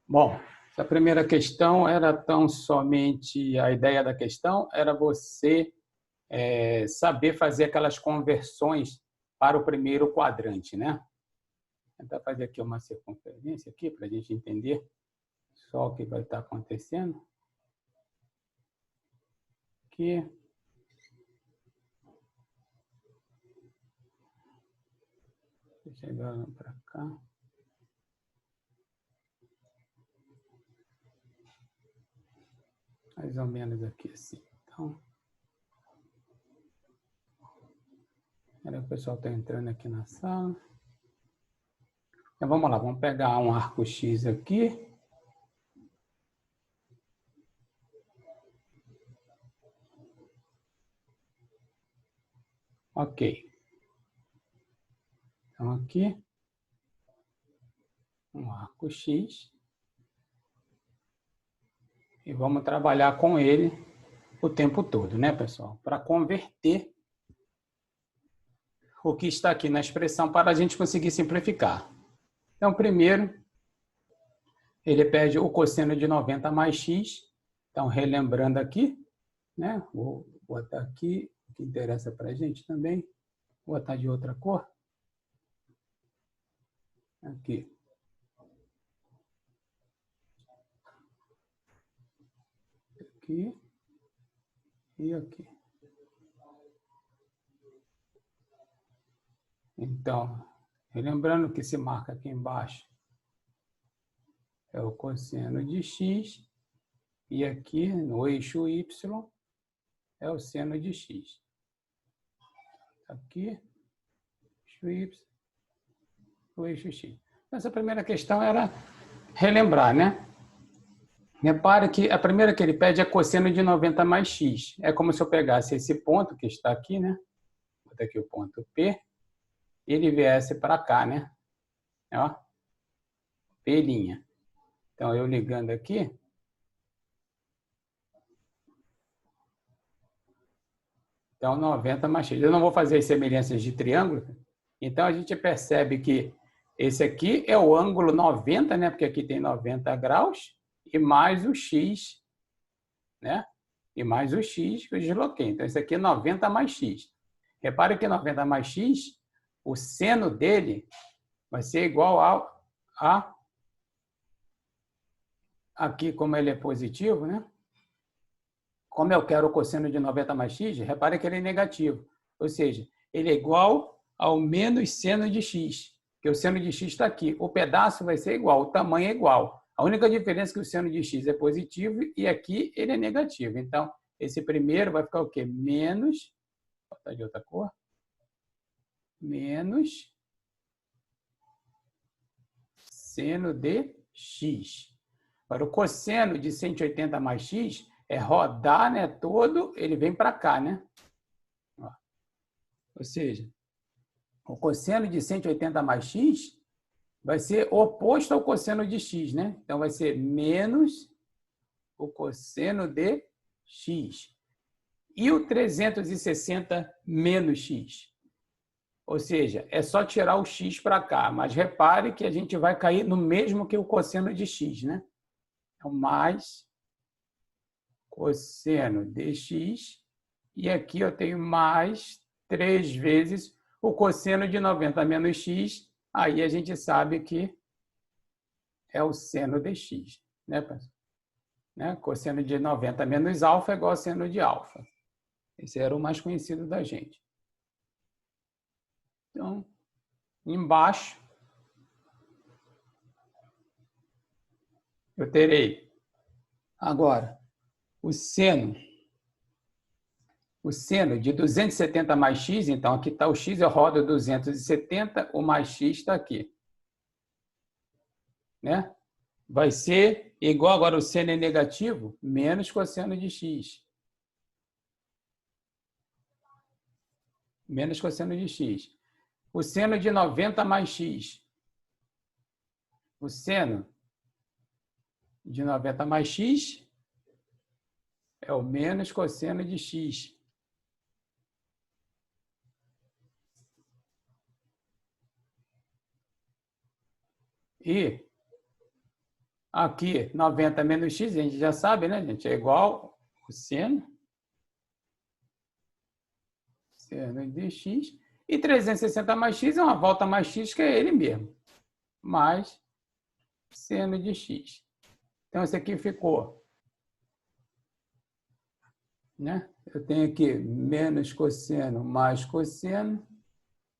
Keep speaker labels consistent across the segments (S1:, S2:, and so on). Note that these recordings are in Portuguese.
S1: Bom, a primeira questão era tão somente a ideia da questão era você saber fazer aquelas conversões para o primeiro quadrante, né? Vou tentar fazer aqui uma circunferência aqui para a gente entender só o que vai estar acontecendo. Aqui. Chegando para cá. Mais ou menos aqui assim. Então, o pessoal está entrando aqui na sala. Então, vamos lá, vamos pegar um arco X aqui. Ok. Então, aqui, um arco X. E vamos trabalhar com ele o tempo todo, né, pessoal? Para converter o que está aqui na expressão para a gente conseguir simplificar. Então, primeiro, ele pede o cosseno de 90 mais x. Então, relembrando aqui, né? Vou botar aqui o que interessa para a gente também. Vou botar de outra cor. Aqui. Aqui. E aqui. Então, relembrando que se marca aqui embaixo é o cosseno de x. E aqui, no eixo y, é o seno de x. Aqui, eixo y, o eixo x. Essa primeira questão era relembrar, né? Repare que a primeira que ele pede é cosseno de 90 mais x. É como se eu pegasse esse ponto que está aqui, né? Vou botar aqui o ponto P, e ele viesse para cá, né? Ó, P'. Então, eu ligando aqui, então 90 mais x. Eu não vou fazer as semelhanças de triângulo, então a gente percebe que esse aqui é o ângulo 90, né? Porque aqui tem 90 graus, e mais o x, né? E mais o x que eu desloquei. Então, isso aqui é 90 mais x. Repare que 90 mais x, o seno dele vai ser igual a aqui, como ele é positivo, né? Como eu quero o cosseno de 90 mais x, repare que ele é negativo. Ou seja, ele é igual ao menos seno de x, que o seno de x está aqui. O pedaço vai ser igual, o tamanho é igual. A única diferença é que o seno de x é positivo e aqui ele é negativo. Então, esse primeiro vai ficar o quê? Menos, vou botar de outra cor, menos seno de x. Agora, o cosseno de 180 mais x é rodar, né, todo, ele vem para cá, né? Ou seja, o cosseno de 180 mais x vai ser oposto ao cosseno de x, né? Então, vai ser menos o cosseno de x. E o 360 menos x? Ou seja, é só tirar o x para cá, mas repare que a gente vai cair no mesmo que o cosseno de x, né? Então, mais cosseno de x, e aqui eu tenho mais 3 vezes o cosseno de 90 menos x, aí a gente sabe que é o seno de x, né, pessoal? Né? Cosseno de 90 menos alfa é igual a seno de alfa. Esse era o mais conhecido da gente. Então, embaixo, eu terei agora o seno de 270 mais x, então aqui está o x, eu rodo 270, o mais x está aqui. Né? Vai ser igual, agora o seno é negativo, menos cosseno de x. Menos cosseno de x. O seno de 90 mais x. O seno de 90 mais x é o menos cosseno de x. E Aqui, 90 menos x, a gente já sabe, né, gente? É igual o seno de x. E 360 mais x é uma volta mais x, que é ele mesmo. Mais seno de x. Então, esse aqui ficou, né? Eu tenho aqui menos cosseno mais cosseno,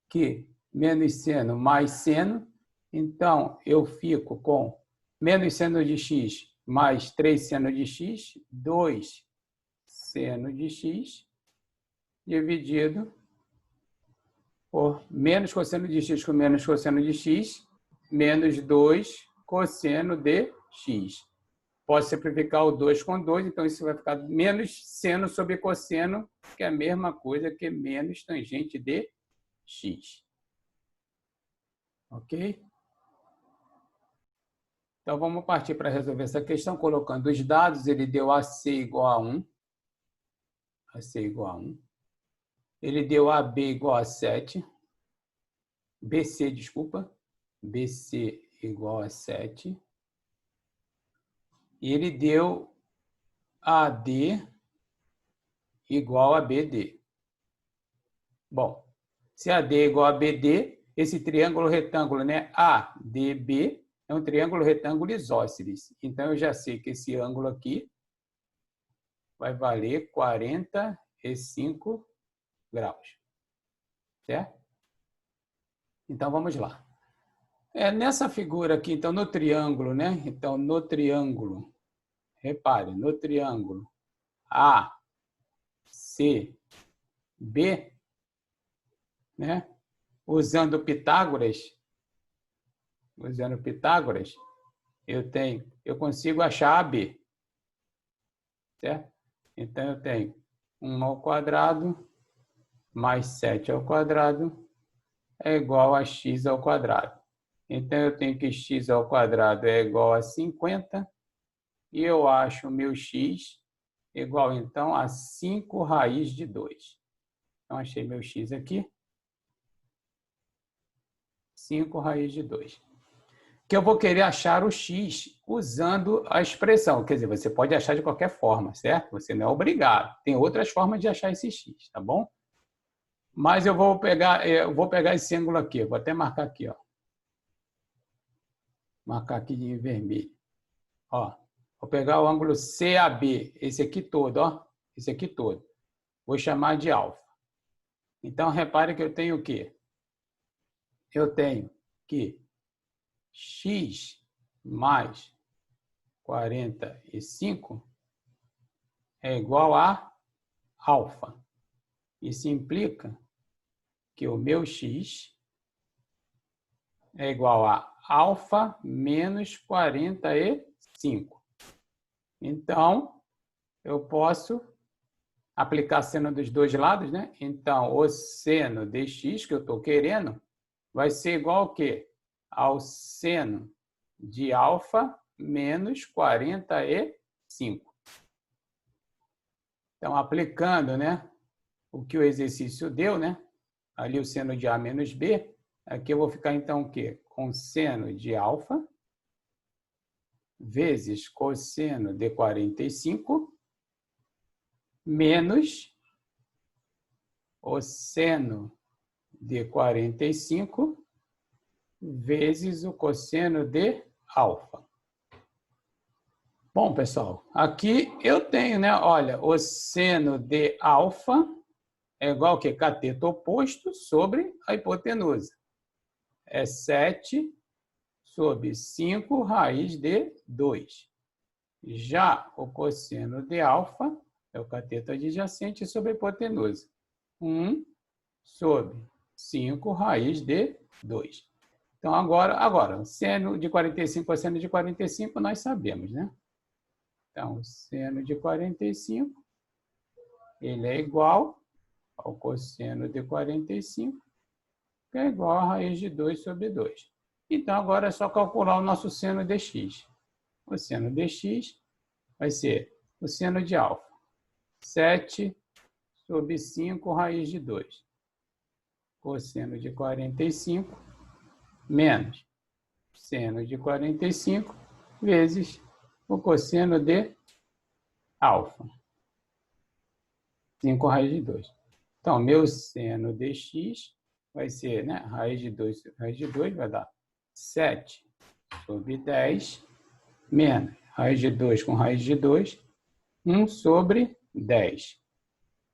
S1: que menos seno mais seno. Então, eu fico com menos seno de x mais 3 seno de x, 2 seno de x, dividido por menos cosseno de x com menos cosseno de x, menos 2 cosseno de x. Posso simplificar o 2 com 2, então isso vai ficar menos seno sobre cosseno, que é a mesma coisa que menos tangente de x. Ok? Então, vamos partir para resolver essa questão, colocando os dados. Ele deu AC igual a 1. AC igual a 1. Ele deu AB igual a 7. BC, desculpa. BC igual a 7. E ele deu AD igual a BD. Bom, se AD é igual a BD, esse triângulo retângulo, né, ADB, é um triângulo retângulo isósceles. Então, eu já sei que esse ângulo aqui vai valer 45 graus. Certo? Então, vamos lá. Nessa figura aqui, então, no triângulo, né? Então, no triângulo, repare, no triângulo ACB, né? Usando Pitágoras, eu consigo achar AB. Certo? Então, eu tenho 1 ao quadrado mais 7 ao quadrado é igual a x ao quadrado. Então, eu tenho que x ao quadrado é igual a 50 e eu acho o meu x igual, então, a 5 raiz de 2. Então, achei meu x aqui. 5 raiz de 2. Que eu vou querer achar o x usando a expressão. Quer dizer, você pode achar de qualquer forma, certo? Você não é obrigado. Tem outras formas de achar esse x, tá bom? Mas eu vou pegar esse ângulo aqui. Eu vou até marcar aqui, ó. Marcar aqui de vermelho. Ó, vou pegar o ângulo CAB, esse aqui todo, ó. Esse aqui todo. Vou chamar de alfa. Então, repare que eu tenho o quê? Eu tenho que x mais 45 é igual a alfa. Isso implica que o meu x é igual a alfa menos 45. Então, eu posso aplicar seno dos dois lados, né? Então, o seno de x que eu estou querendo vai ser igual ao quê? Ao seno de alfa menos 45. Então, aplicando, né, o que o exercício deu, né? Ali o seno de A menos B. Aqui eu vou ficar, então, o quê? Com seno de alfa vezes cosseno de 45 menos o seno de 45 vezes o cosseno de alfa. Bom, pessoal, aqui eu tenho, né? Olha, o seno de alfa é igual ao que? Cateto oposto sobre a hipotenusa. É 7 sobre 5 raiz de 2. Já o cosseno de alfa é o cateto adjacente sobre a hipotenusa. 1 sobre 5 raiz de 2. Então, agora, seno de 45 cosseno de 45, nós sabemos, né? Então, seno de 45, ele é igual ao cosseno de 45, que é igual a raiz de 2 sobre 2. Então, agora é só calcular o nosso seno de x. O seno de x vai ser o seno de alfa. 7 sobre 5 raiz de 2. Cosseno de 45 menos seno de 45 vezes o cosseno de alfa. 5 raiz de 2. Então, meu seno de x vai ser, né, raiz de 2 vai dar 7 sobre 10 menos raiz de 2 com raiz de 2, 1 sobre 10,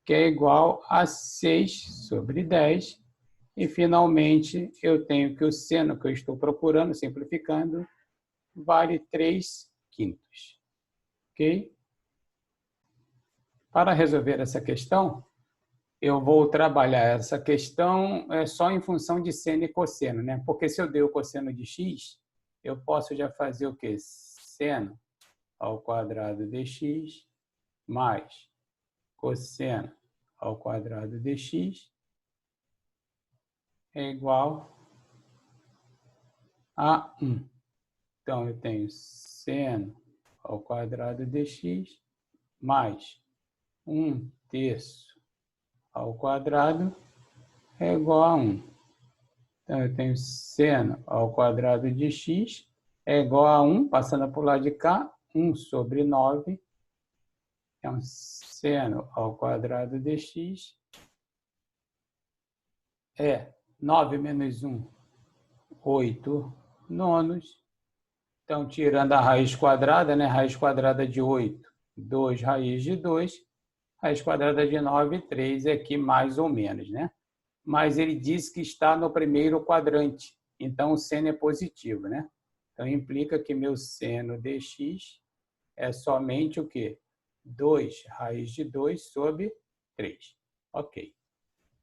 S1: que é igual a 6 sobre 10. E, finalmente, eu tenho que o seno que eu estou procurando, simplificando, vale 3/5. Ok? Para resolver essa questão, eu vou trabalhar essa questão só em função de seno e cosseno, né? Porque se eu dei o cosseno de x, eu posso já fazer o quê? Seno ao quadrado de x mais cosseno ao quadrado de x é igual a 1. Então, eu tenho seno ao quadrado de x mais 1/3 ao quadrado é igual a 1. Então, eu tenho seno ao quadrado de x é igual a 1, passando para o lado de cá, 1 sobre 9. Então, seno ao quadrado de x é 9 menos 1, 8 nonos. Então, tirando a raiz quadrada, né? Raiz quadrada de 8, 2 raiz de 2. Raiz quadrada de 9, 3 aqui mais ou menos, né? Mas ele diz que está no primeiro quadrante. Então, o seno é positivo, né? Então, implica que meu seno de x é somente o quê? 2 raiz de 2 sobre 3. Ok.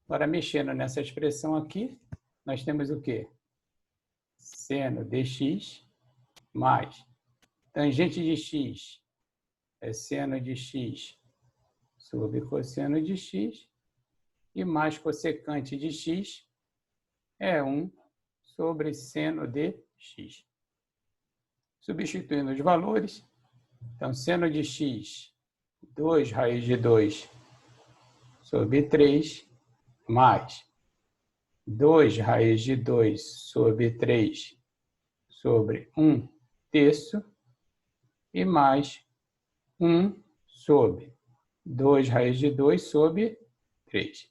S1: Agora, mexendo nessa expressão aqui, nós temos o quê? Seno de x mais tangente de x é seno de x sobre cosseno de x e mais cossecante de x é 1 sobre seno de x. Substituindo os valores, então, seno de x, 2 raiz de 2 sobre 3, mais 2 raiz de 2 sobre 3 sobre 1/3, e mais 1 sobre 2 raiz de 2 sobre 3.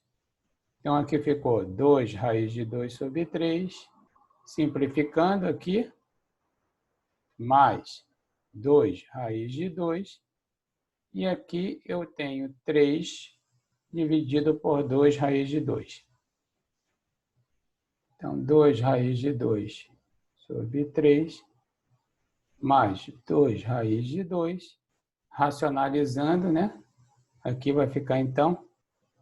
S1: Então, aqui ficou 2 raiz de 2 sobre 3, simplificando aqui, mais 2 raiz de 2, e aqui eu tenho 3 dividido por 2 raiz de 2. Então, 2 raiz de 2 sobre 3, mais 2 raiz de 2, racionalizando, né? Aqui vai ficar, então,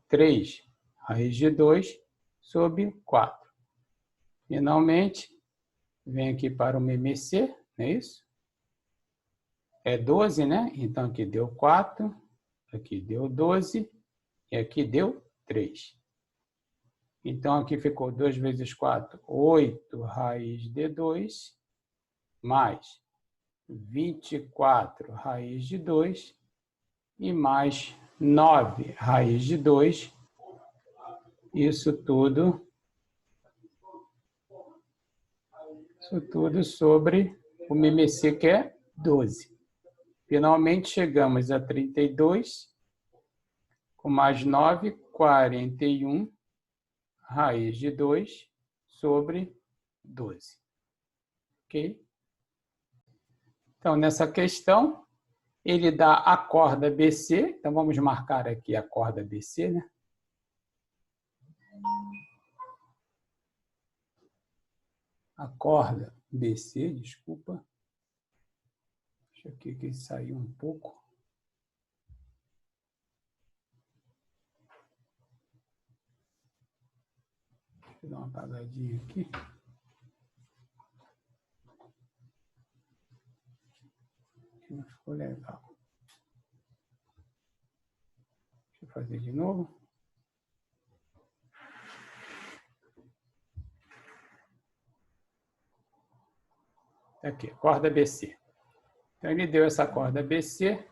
S1: 3 raiz de 2 sobre 4. Finalmente, vem aqui para o MMC, não é isso? É 12, né? Então, aqui deu 4, aqui deu 12 e aqui deu 3. Então, aqui ficou 2 vezes 4, 8 raiz de 2, mais 24 raiz de 2 e mais 9 raiz de 2. Isso tudo sobre o MMC, que é 12. Finalmente, chegamos a 32, com mais 9, 41 raiz de 2 sobre 12. Ok? Então, nessa questão, ele dá a corda BC. Então, vamos marcar aqui a corda BC, né? A corda BC, desculpa. Deixa aqui que saiu um pouco. Deixa eu dar uma apagadinha aqui. Não ficou legal. Deixa eu fazer de novo. Aqui, corda BC. Então, ele deu essa corda BC,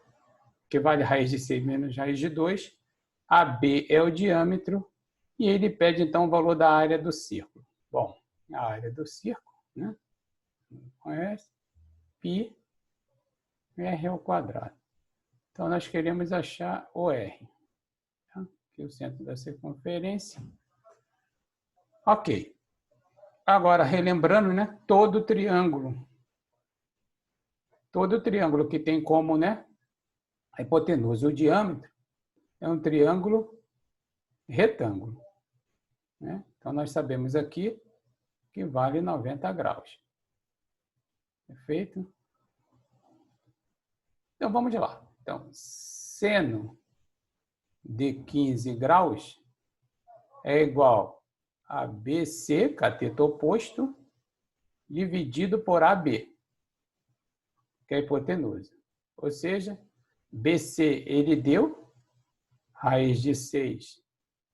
S1: que vale raiz de 6 menos raiz de 2. AB é o diâmetro, e ele pede, então, o valor da área do círculo. Bom, a área do círculo, né? Conhece? Π R ao quadrado. Então, nós queremos achar o R. Tá? Aqui é o centro da circunferência. Ok. Agora, relembrando, né, todo triângulo que tem como, né, a hipotenusa, o diâmetro, é um triângulo retângulo. Né? Então, nós sabemos aqui que vale 90 graus. Perfeito? Então, vamos lá. Então, seno de 15 graus é igual a BC, cateto oposto, dividido por AB, que é a hipotenusa. Ou seja, BC ele deu raiz de 6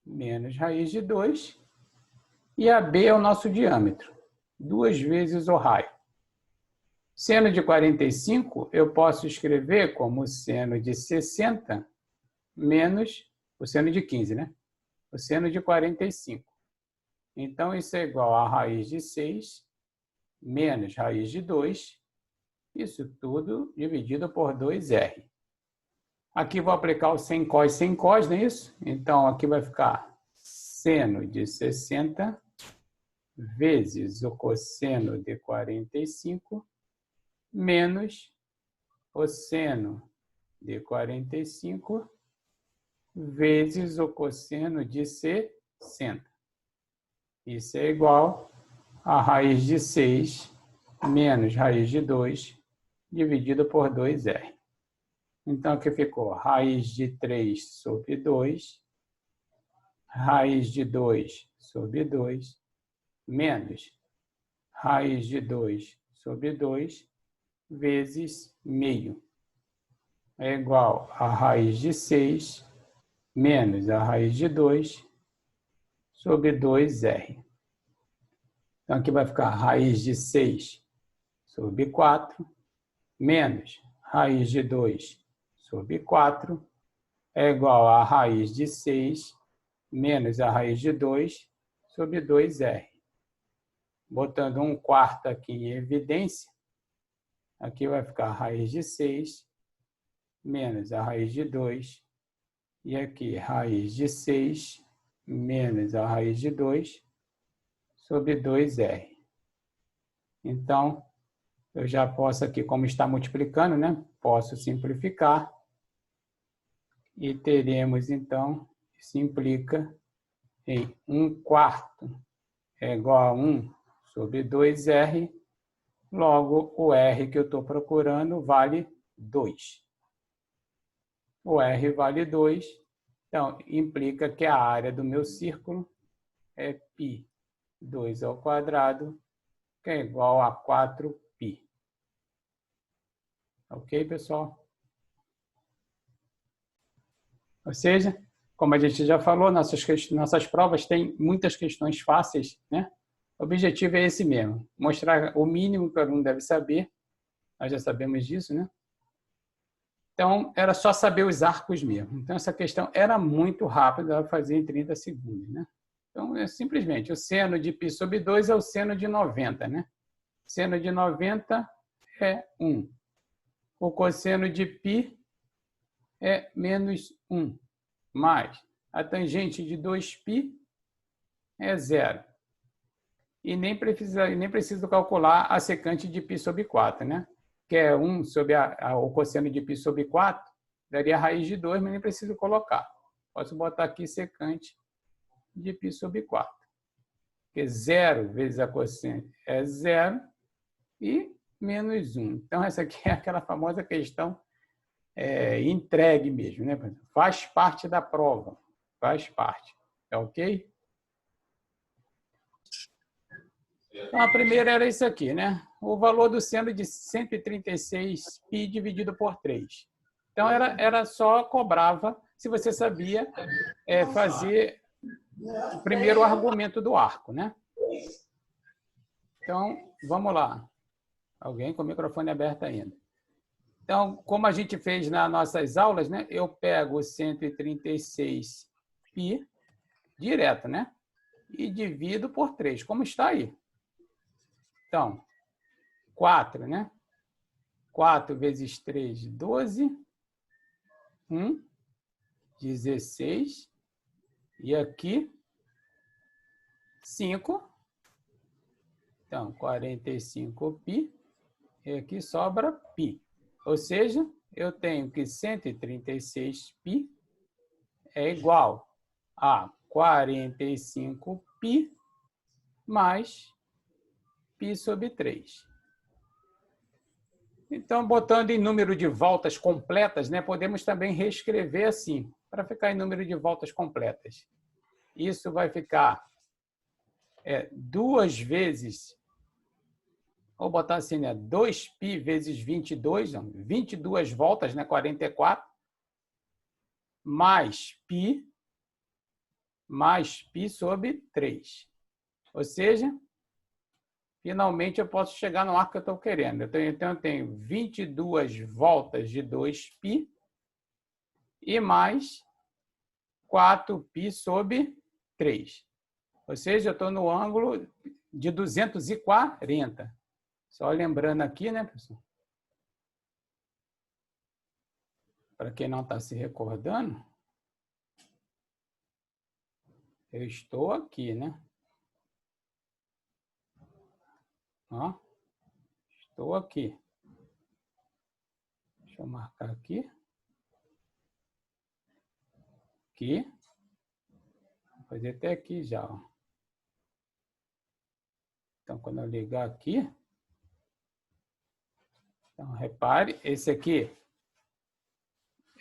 S1: menos raiz de 2, e AB é o nosso diâmetro, 2 vezes o raio. Seno de 45 eu posso escrever como seno de 60 menos o seno de 15, né? O seno de 45. Então, isso é igual a raiz de 6 menos raiz de 2, isso tudo dividido por 2R. Aqui vou aplicar o sem cos, não é isso? Então, aqui vai ficar seno de 60 vezes o cosseno de 45 menos o seno de 45 vezes o cosseno de 60. Isso é igual a raiz de 6 menos raiz de 2 dividido por 2R. Então, aqui ficou raiz de 3 sobre 2, raiz de 2 sobre 2, menos raiz de 2 sobre 2, vezes meio. É igual a raiz de 6 menos a raiz de 2 sobre 2R. Então, aqui vai ficar raiz de 6 sobre 4, menos raiz de 2 sobre 4, é igual a raiz de 6 menos a raiz de 2 sobre 2R. Botando 1/4 aqui em evidência, aqui vai ficar raiz de 6 menos a raiz de 2, e aqui raiz de 6 menos a raiz de 2 sobre 2R. Então, eu já posso aqui, como está multiplicando, né? Posso simplificar. E teremos, então, isso implica em 1/4 é igual a 1 sobre 2R. Logo, o R que eu estou procurando vale 2. O R vale 2. Então, implica que a área do meu círculo é π2 ao quadrado, que é igual a 4π. Ok, pessoal? Ou seja, como a gente já falou, nossas provas têm muitas questões fáceis, né? O objetivo é esse mesmo, mostrar o mínimo que o aluno deve saber. Nós já sabemos disso, né? Então, era só saber os arcos mesmo. Então, essa questão era muito rápida, ela fazia em 30 segundos, né? Então, é simplesmente, o seno de π sobre 2 é o seno de 90, né? Seno de 90 é 1. O cosseno de π é menos 1, mais a tangente de 2π é 0. E nem preciso calcular a secante de π sobre 4, né? Que é 1 sobre o cosseno de π sobre 4, daria a raiz de 2, mas nem preciso colocar. Posso botar aqui secante de π sobre 4. Porque 0 vezes a cosseno é 0 e menos 1. Então, essa aqui é aquela famosa questão entregue mesmo, né? Faz parte da prova. Faz parte. É ok? Então, a primeira era isso aqui, né? O valor do seno de 136π dividido por 3. Então, era só cobrava se você sabia fazer o primeiro argumento do arco, né? Então, vamos lá. Alguém com o microfone aberto ainda. Então, como a gente fez nas nossas aulas, né? Eu pego 136π direto, né? E divido por 3, como está aí. Então, 4, né? 4 vezes 3, 12. 16. E aqui, 5. Então, 45π. E aqui sobra π. Ou seja, eu tenho que 136π é igual a 45π mais π sobre 3. Então, botando em número de voltas completas, né, podemos também reescrever assim, para ficar em número de voltas completas. Isso vai ficar 2 vezes, vou botar assim, né, 2π vezes 22, não, 22 voltas, né, 44, mais π sobre 3. Ou seja, finalmente eu posso chegar no arco que eu estou querendo. Então, eu tenho 22 voltas de 2π e mais 4π sobre 3. Ou seja, eu estou no ângulo de 240. Só lembrando aqui, né, pessoal? Para quem não está se recordando, eu estou aqui, né? Ó, estou aqui. Deixa eu marcar aqui. Aqui. Vou fazer até aqui já. Ó. Então, quando eu ligar aqui... Então, repare, esse aqui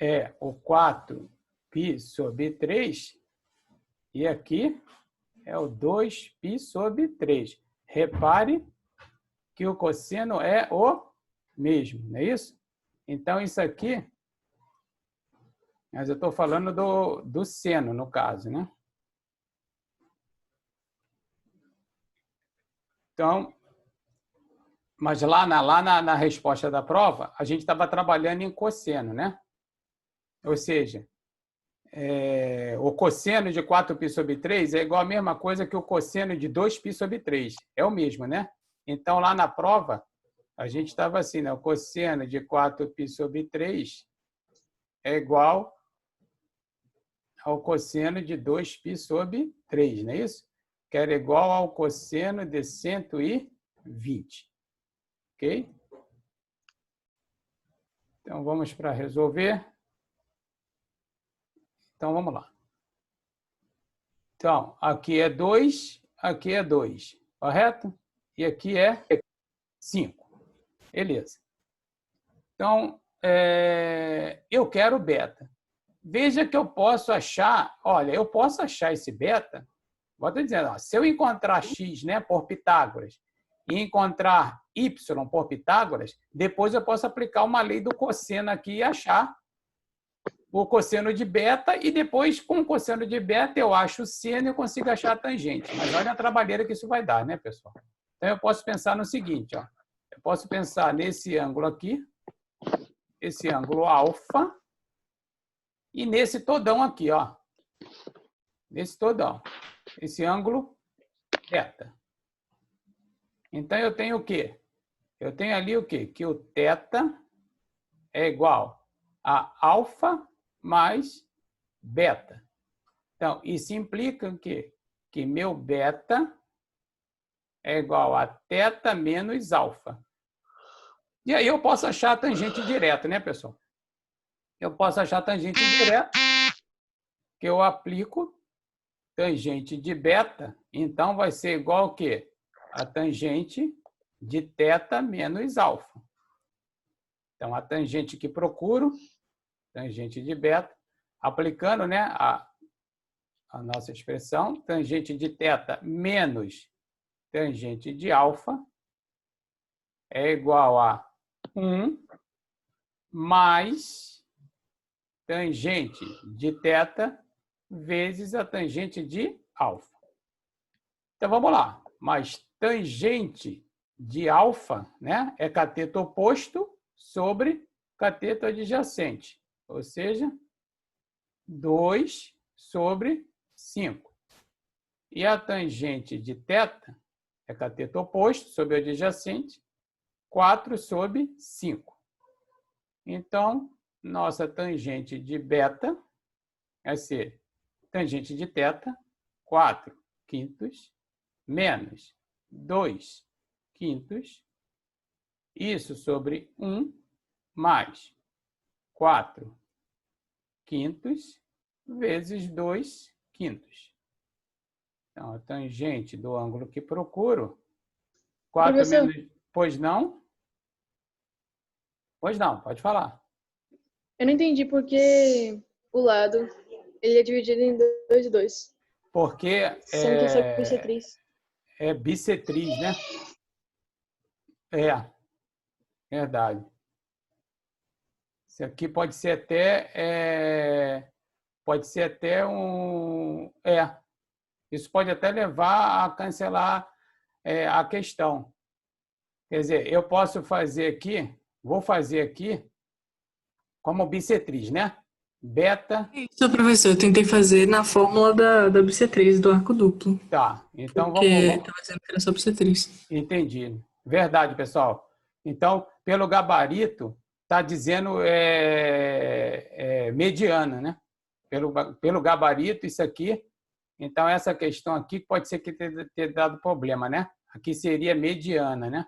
S1: é o 4π sobre 3 e aqui é o 2π sobre 3. Repare que o cosseno é o mesmo, não é isso? Então, isso aqui, mas eu estou falando do seno, no caso, né? Então, mas lá na resposta da prova, a gente estava trabalhando em cosseno, né? Ou seja, o cosseno de 4π sobre 3 é igual a mesma coisa que o cosseno de 2π sobre 3. É o mesmo, né? Então, lá na prova, a gente estava assim, né? O cosseno de 4π sobre 3 é igual ao cosseno de 2π sobre 3, não é isso? Que era igual ao cosseno de 120. Ok? Então, vamos para resolver. Então, vamos lá. Então, aqui é 2, aqui é 2, correto? E aqui é 5. Beleza. Então, eu quero beta. Veja que eu posso achar, olha, eu posso achar esse beta, vou estar dizendo, ó, se eu encontrar x, né, por Pitágoras, e encontrar y por Pitágoras, depois eu posso aplicar uma lei do cosseno aqui e achar o cosseno de beta, e depois, com o cosseno de beta, eu acho o seno e eu consigo achar a tangente. Mas olha a trabalheira que isso vai dar, né, pessoal? Então, eu posso pensar no seguinte, ó. Eu posso pensar nesse ângulo aqui, esse ângulo alfa, e nesse todão aqui, ó. Nesse todão. Esse ângulo θ. Então, eu tenho o quê? Eu tenho ali o quê? Que o θ é igual a alfa mais beta. Então, isso implica o quê? Que meu beta é igual a θ menos alfa. E aí eu posso achar a tangente direta, né, pessoal? Eu posso achar a tangente direta, que eu aplico tangente de beta, então vai ser igual ao quê? A tangente de θ menos alfa. Então, a tangente que procuro, tangente de beta, aplicando, né, a nossa expressão, tangente de θ menos tangente de alfa é igual a 1 mais tangente de θ vezes a tangente de alfa. Então, vamos lá. Mas tangente de alfa, né, é cateto oposto sobre cateto adjacente. Ou seja, 2 sobre 5. E a tangente de θ é cateto oposto sobre o adjacente, 4 sobre 5. Então, nossa tangente de beta vai ser tangente de θ, 4/5 menos 2/5, isso sobre 1 mais 4/5 vezes 2/5. Então, a tangente do ângulo que procuro, 4
S2: Professor,
S1: menos... Pois não? Pois não, pode falar.
S2: eu não entendi porque o lado ele é dividido em 2 e 2,
S1: Porque
S2: sendo que isso é bissetriz.
S1: é bissetriz, né? É, verdade. Isso aqui pode ser até um... isso pode até levar a cancelar a questão. Quer dizer, eu posso fazer aqui, vou fazer aqui como bissetriz, né? Beta.
S3: Isso, professor, eu tentei fazer na fórmula da bissetriz do arco duplo,
S1: Tá, então
S3: porque estava dizendo que era só bissetriz.
S1: entendi. Verdade, pessoal. Então, pelo gabarito, está dizendo mediana, né? Pelo gabarito, isso aqui. Então, essa questão aqui pode ser que tenha dado problema, né? Aqui seria mediana, né?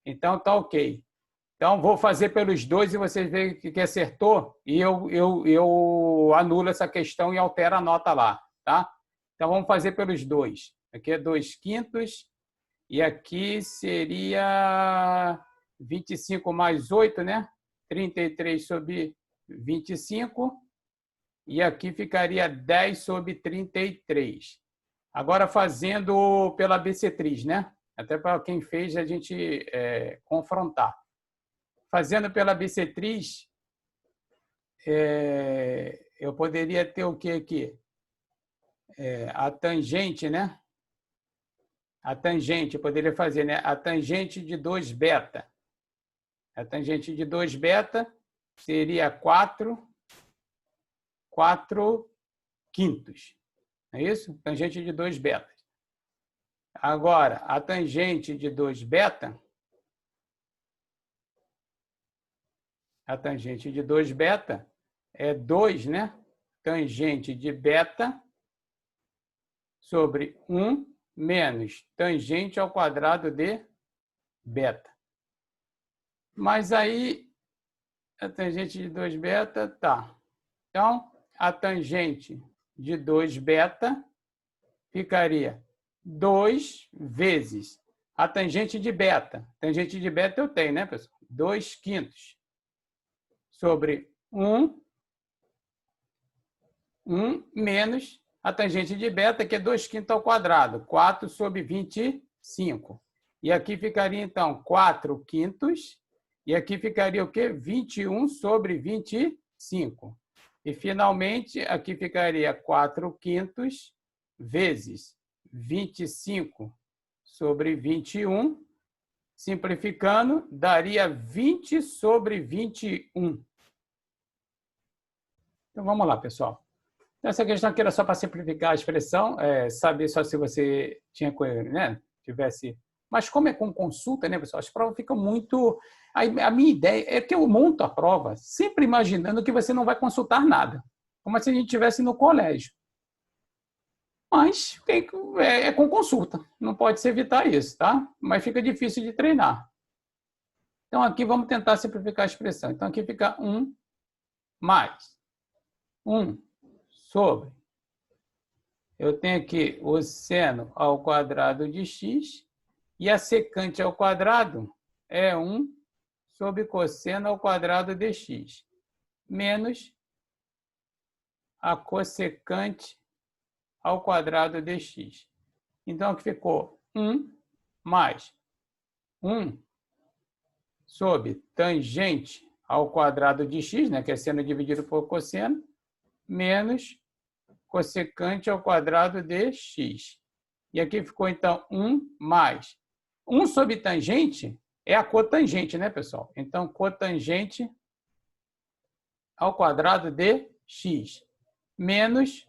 S1: Então, tá ok. Então, vou fazer pelos dois e vocês veem que acertou e eu anulo essa questão e altero a nota lá, tá? Então, vamos fazer pelos dois. Aqui é 2/5 e aqui seria 25 mais 8, né? 33 sobre 25 e aqui ficaria 10 sobre 33. Agora, fazendo pela bissetriz, né? Até para quem fez a gente confrontar. Fazendo pela bissetriz, eu poderia ter o que aqui? A tangente, né? A tangente, eu poderia fazer, né? A tangente de 2 beta. A tangente de 2 beta seria 4/5. É isso? Tangente de 2 beta. Agora, a tangente de 2 beta, a tangente de 2 beta é 2, né? Tangente de beta sobre 1 menos tangente ao quadrado de beta. Mas aí, a tangente de 2 beta, tá. Então, a tangente de 2 beta ficaria 2 vezes a tangente de beta. Tangente de beta eu tenho, né, pessoal? 2/5 sobre 1 menos a tangente de beta, que é 2/5 ao quadrado, 4 sobre 25. E aqui ficaria, então, 4/5. E aqui ficaria o quê? 21 sobre 25. E, finalmente, aqui ficaria 4/5 vezes 25 sobre 21. Simplificando, daria 20 sobre 21. Então, vamos lá, pessoal. Essa questão aqui era só para simplificar a expressão, saber só se você tinha, né, tivesse... Mas como é com consulta, né, pessoal, as provas ficam muito... A minha ideia é que eu monto a prova sempre imaginando que você não vai consultar nada, como se a gente estivesse no colégio. Mas é com consulta, não pode se evitar isso, tá? Mas fica difícil de treinar. Então, aqui vamos tentar simplificar a expressão. Então, aqui fica 1 mais 1 sobre, eu tenho aqui o seno ao quadrado de x, e a secante ao quadrado é 1 sobre cosseno ao quadrado de x, menos a cossecante ao quadrado de x. Então, aqui ficou 1 mais 1 sobre tangente ao quadrado de x, né, que é seno dividido por cosseno, menos cossecante ao quadrado de x. E aqui ficou, então, 1 mais 1 sobre tangente é a cotangente, né, pessoal? Então, cotangente ao quadrado de x, menos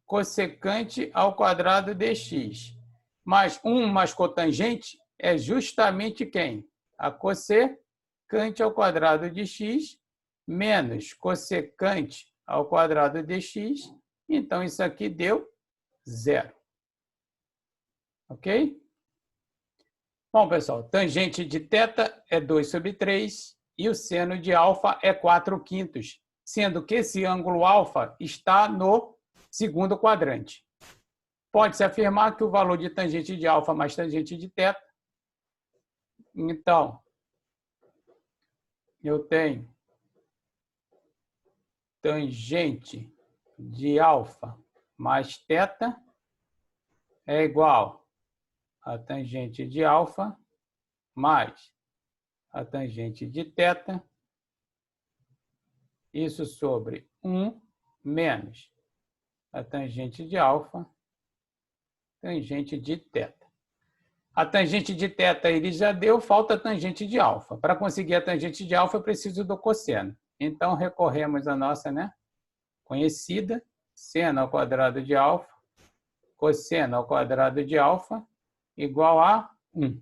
S1: cossecante ao quadrado de x. Mas 1 mais cotangente é justamente quem? A cossecante. secante ao quadrado de x menos cossecante ao quadrado de x. Então, isso aqui deu 0. Ok? Bom, pessoal, tangente de θ é 2 sobre 3 e o seno de alfa é 4/5, sendo que esse ângulo alfa está no segundo quadrante. Pode-se afirmar que o valor de tangente de alfa mais tangente de θ, então, eu tenho tangente de alfa mais θ é igual a tangente de alfa mais a tangente de θ, isso sobre 1 menos a tangente de alfa, tangente de θ. A tangente de θ ele já deu, falta a tangente de alfa. Para conseguir a tangente de alfa, eu preciso do cosseno. Então, recorremos à nossa, conhecida, seno ao quadrado de alfa, cosseno ao quadrado de alfa, igual a 1.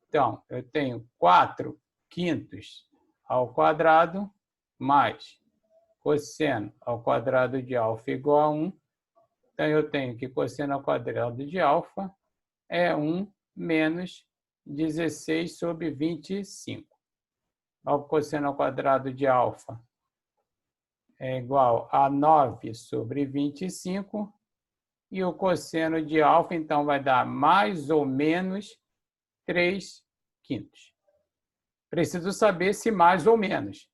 S1: Então, eu tenho 4/5 ao quadrado mais cosseno ao quadrado de alfa igual a 1. Então, eu tenho que cosseno ao quadrado de alfa é 1 menos 16 sobre 25. O cosseno ao quadrado de alfa é igual a 9 sobre 25. E o cosseno de alfa, então, vai dar mais ou menos 3/5. Preciso saber se mais ou menos.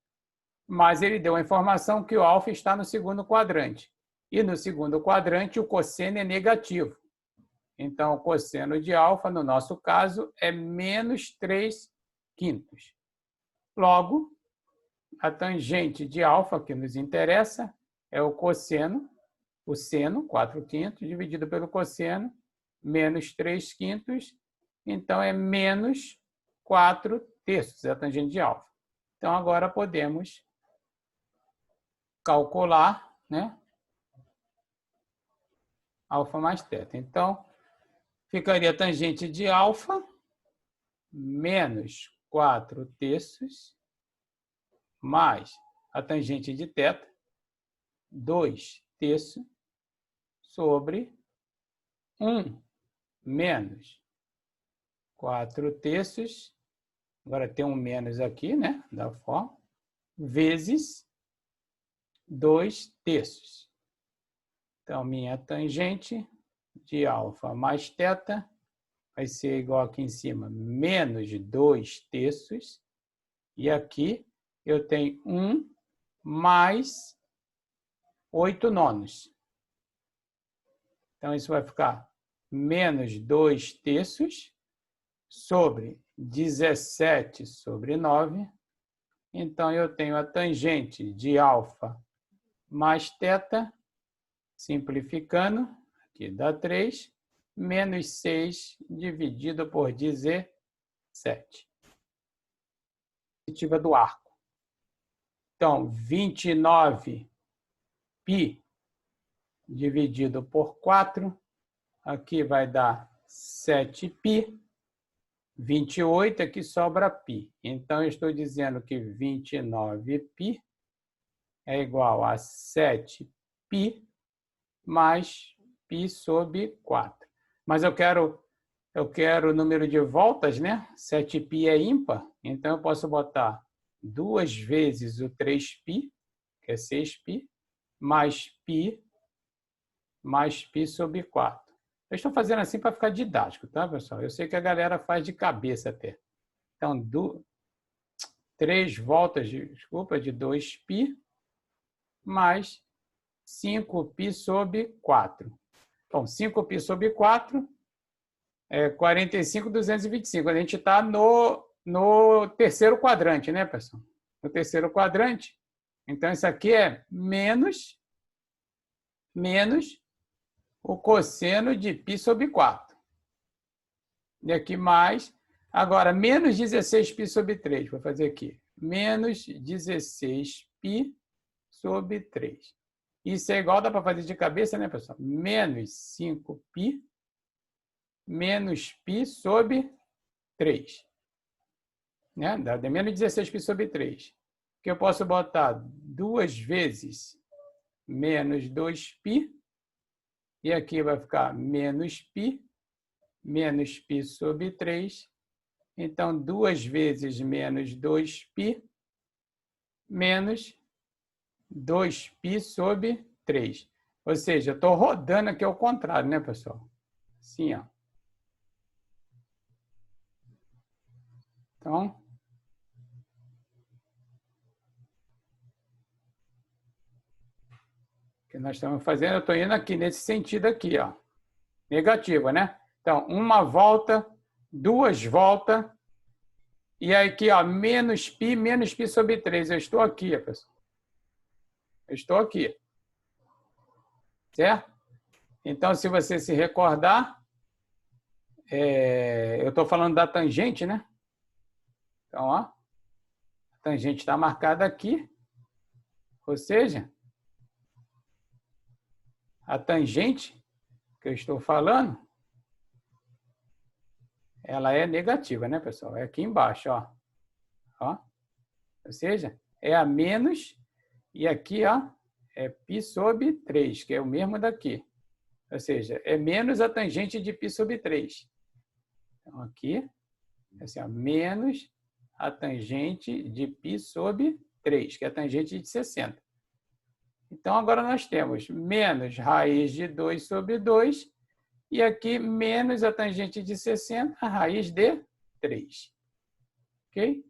S1: Mas ele deu a informação que o alfa está no segundo quadrante. E no segundo quadrante, o cosseno é negativo. Então, o cosseno de alfa, no nosso caso, é menos 3/5. Logo, a tangente de alfa, que nos interessa, é o cosseno, o seno, 4/5, dividido pelo cosseno, menos 3/5. Então, é menos 4/3, é a tangente de alfa. Então, agora podemos calcular, alfa mais θ. Então, ficaria a tangente de alfa menos 4/3 mais a tangente de θ, 2/3 sobre 1 menos 4/3, agora tem um menos aqui, da forma, vezes 2/3. Então, minha tangente de alfa mais θ vai ser igual aqui em cima, menos 2/3. E aqui eu tenho 1 mais 8/9. Então, isso vai ficar menos 2/3 sobre 17 sobre 9. Então, eu tenho a tangente de alfa mais θ, simplificando, aqui dá 3, menos 6 dividido por 17. Positiva do arco. Então, 29π dividido por 4, aqui vai dar 7π. 28, aqui sobra π. Então, eu estou dizendo que 29π é igual a 7π mais π sobre 4. Mas eu quero o número de voltas, 7π é ímpar, então eu posso botar 2 vezes o 3π, que é 6π, mais π sobre 4. Eu estou fazendo assim para ficar didático, tá, pessoal? Eu sei que a galera faz de cabeça até. Então, 3 voltas, de 2π, mais 5π sobre 4. Bom, 5π sobre 4 é 45.225. A gente está no terceiro quadrante, pessoal? No terceiro quadrante. Então, isso aqui é menos o cosseno de π sobre 4. E aqui mais. Agora, menos 16π sobre 3. Vou fazer aqui. Menos 16π sobre 3. Isso é igual, dá para fazer de cabeça, pessoal? Menos 5π menos π sobre 3. né? Dá menos 16π sobre 3. Que eu posso botar 2 vezes menos 2π. E aqui vai ficar menos π sobre 3. Então, 2 vezes menos 2π menos 2π sobre 3. Ou seja, eu estou rodando aqui ao contrário, né, pessoal? Assim, ó. Então, o que nós estamos fazendo, eu estou indo aqui nesse sentido aqui, ó. Negativa, né? Então, uma volta, 2 voltas, e aqui, ó, menos π sobre 3. Eu estou aqui, pessoal. Eu estou aqui. Certo? Então, se você se recordar, eu estou falando da tangente, né? Então, ó, a tangente está marcada aqui. Ou seja, a tangente que eu estou falando, ela é negativa, né, pessoal? É aqui embaixo, ó. Ó. Ou seja, é a menos, e aqui, ó, é π sobre 3, que é o mesmo daqui. Ou seja, é menos a tangente de π sobre 3. Então, aqui, assim, ó, menos a tangente de π sobre 3, que é a tangente de 60. Então, agora nós temos menos raiz de 2 sobre 2, e aqui menos a tangente de 60, a raiz de 3. Ok?